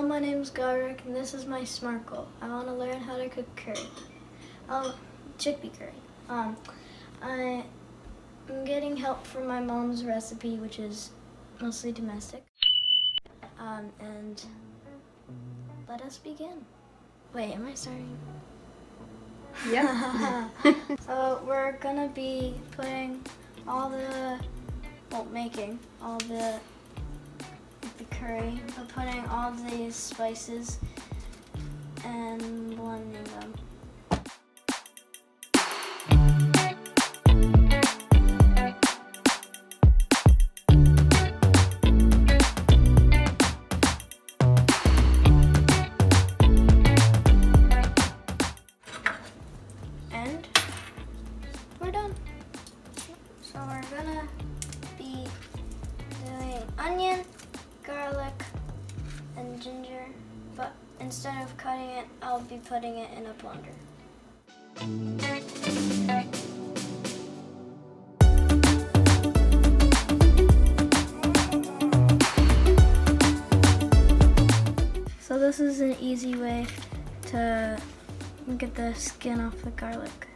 Hello, my name's Godric, and this is my SMART goal. I want to learn how to cook curry. Chickpea curry. I'm getting help from my mom's recipe, which is mostly domestic. And let us begin. Wait, am I starting? Yep. So we're gonna be putting making all the curry, but putting all these spices and blending them. And we're done. So we're gonna be doing onion, garlic, and ginger, but instead of cutting it, I'll be putting it in a blender. So this is an easy way to get the skin off the garlic.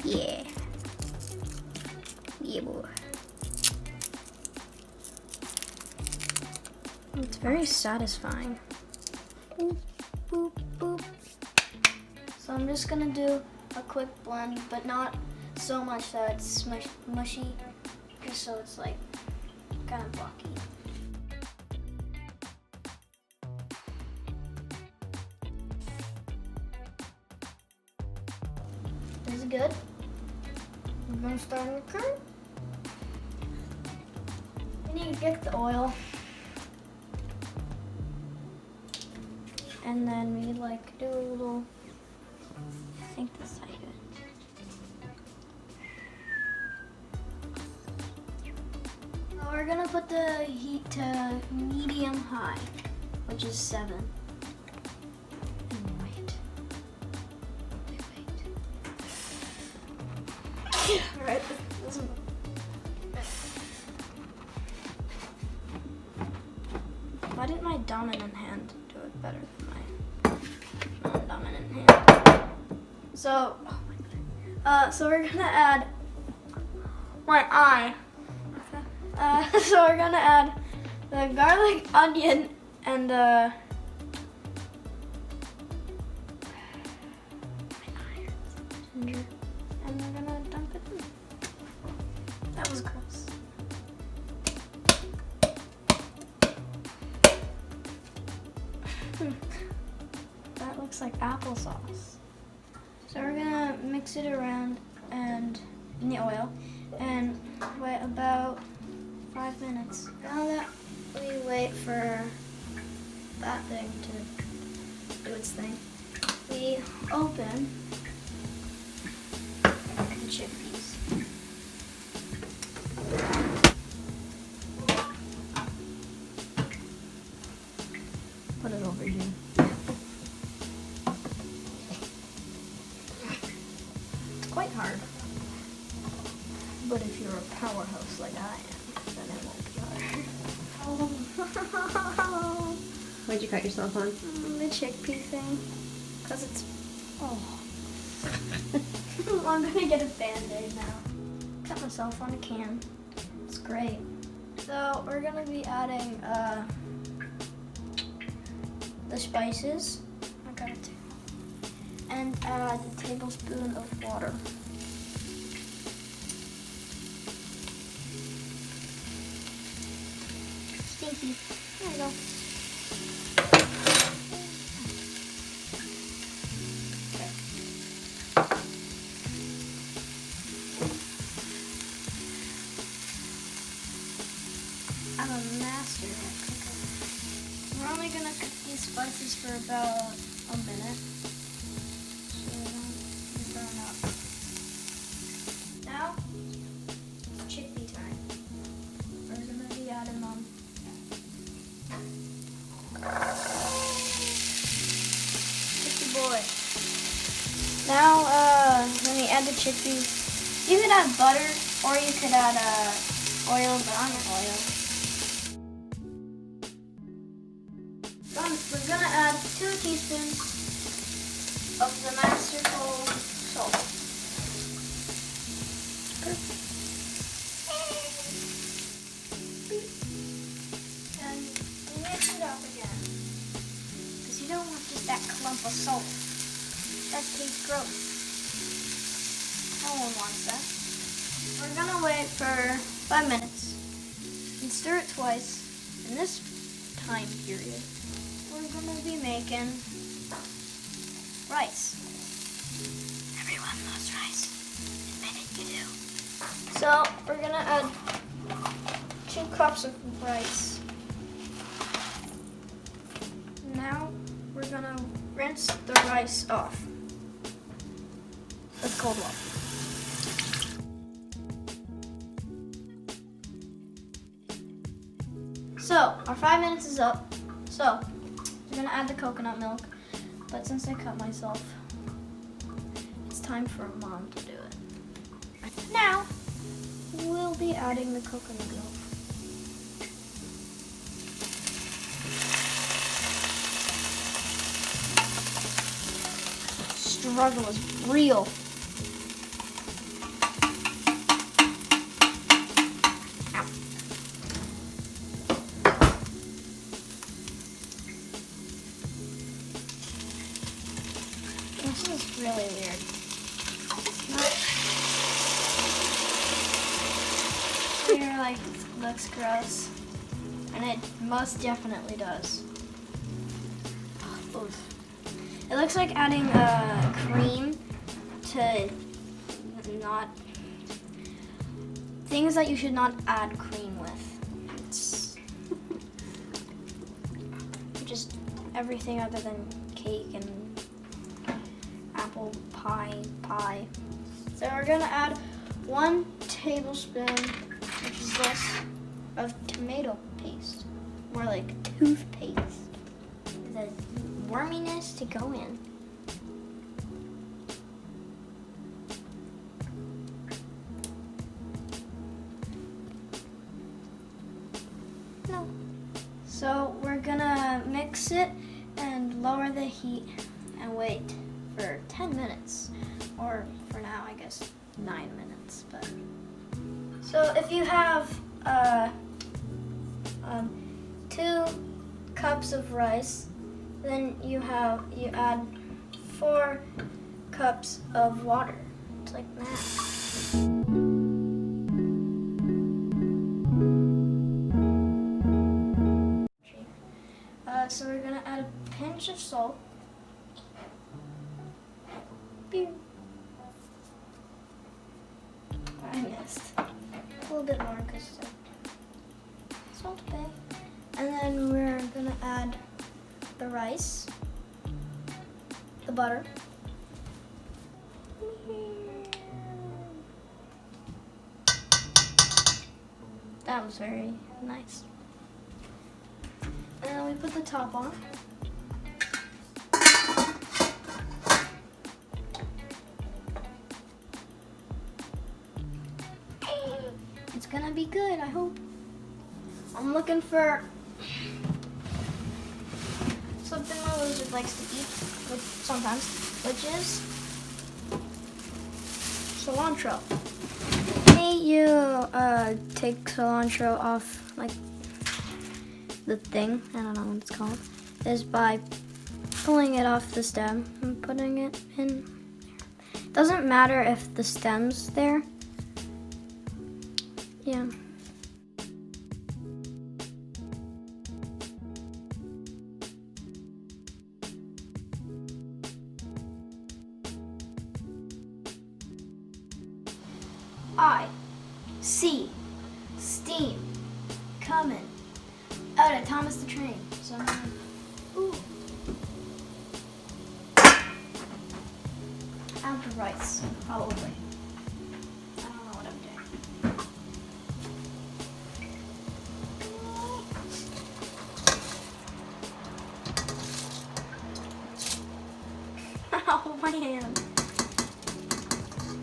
Yeah. Yeah, boy. It's very satisfying. Boop, boop, boop. So I'm just gonna do a quick blend, but not so much that it's mushy, just so it's like kind of blocky. This is good. We're gonna start with curry. We need to get the oil. And then we like do a little, I think this is how you do it. So we're gonna put the heat to medium high, which is 7. And wait. Alright, this is... Why didn't my dominant hand do it better than my non-dominant hand? So, oh my God. So we're gonna add my eye. So we're gonna add the garlic, onion, and ginger, and we're gonna dump it in. That was gross. That looks like applesauce. So we're gonna mix it around and in the oil and wait about 5 minutes. Now that we wait for that thing to do its thing, we open the chickpeas. Put it over here. It's quite hard. But if you're a powerhouse like I am, then it won't be hard. What'd you cut yourself on? The chickpea thing. Because it's... Oh. I'm gonna get a Band-Aid now. Cut myself on a can. It's great. So we're gonna be adding the spices. I got it too. And add a tablespoon of water. Stinky. There you go. Okay. I'm a master at cooking. We're only gonna cook these spices for about a minute. So they don't burn up. Now, it's chickpea time. We're gonna be adding them. Chickpea boy. Now, when you add the chickpeas, you could add butter or you could add oil, but I'm oil. we're gonna add 2 teaspoons of the masterful salt. And mix it up again. Because you don't want just that clump of salt. That tastes gross. No one wants that. We're gonna wait for 5 minutes and stir it twice. In this time period, we're gonna be making rice. Everyone loves rice. Admit it, you do. So we're gonna add 2 cups of rice. Now we're gonna rinse the rice off with cold water. So our 5 minutes is up. So we're gonna add the coconut milk, but since I cut myself, it's time for Mom to do it. Now we'll be adding the coconut milk. Struggle is real. This is really weird. You're like, looks gross. And it most definitely does. Oof. It looks like adding cream to not... things that you should not add cream with. It's just everything other than cake and apple pie. So we're gonna add 1 tablespoon, which is this, of tomato paste, or like toothpaste. The worminess to go in. No. So we're gonna mix it and lower the heat and wait for 10 minutes, or for now, I guess 9 minutes. But so if you have 2 cups of rice, then you add 4 cups of water. It's like that. So we're gonna add a pinch of salt. I missed. A little bit more because salt bay. And then we're gonna add the rice, the butter. That was very nice. And then we put the top on. It's gonna be good, I hope. I'm looking for something my lizard likes to eat, sometimes, which is cilantro. Hey, you take cilantro off, like, the thing, I don't know what it's called, is by pulling it off the stem and putting it in there. Doesn't matter if the stem's there. Yeah. I see steam coming out of Thomas the Train. So, ooh. Add the rice, probably. I don't know what I'm doing. Ow, my hand.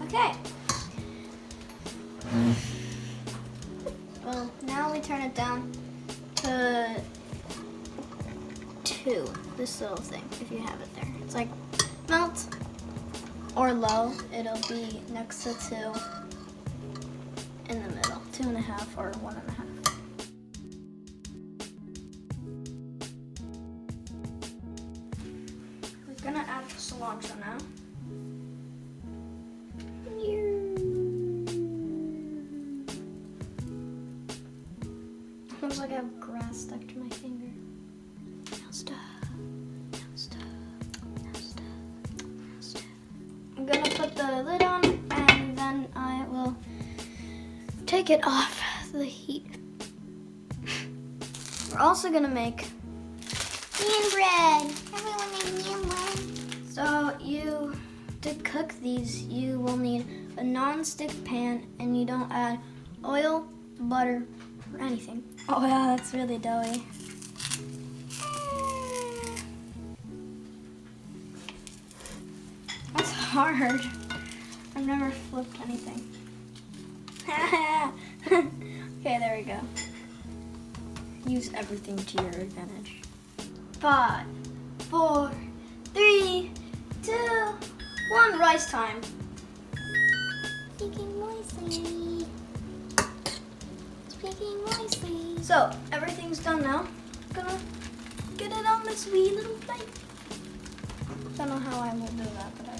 Okay. Well, now we turn it down to 2 2, this little thing, if you have it there. It's like melt or low. It'll be next to 2 in the middle, 2.5 or 1.5. We're gonna add the cilantro now. Looks like I have grass stuck to my finger. Now stir. I'm gonna put the lid on and then I will take it off the heat. We're also gonna make Naan bread. Everyone made naan bread. So to cook these, you will need a non-stick pan and you don't add oil, butter, or anything. Oh yeah, that's really doughy. That's hard. I've never flipped anything. Okay, there we go. Use everything to your advantage. 5, 4, 3, 2, 1, rice time. Speaking wisely. Speaking wisely. So, everything's done now. Gonna get it on this wee little plate. Don't know how I will do that, but I will.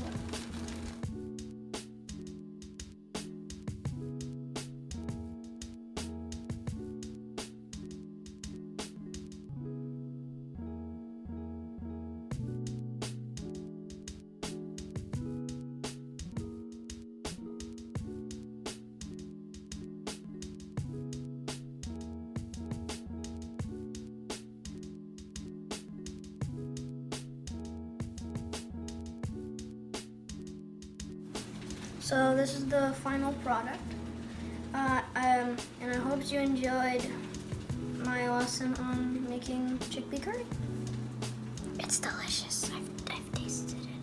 So this is the final product, and I hope you enjoyed my lesson on making chickpea curry. It's delicious. I've tasted it.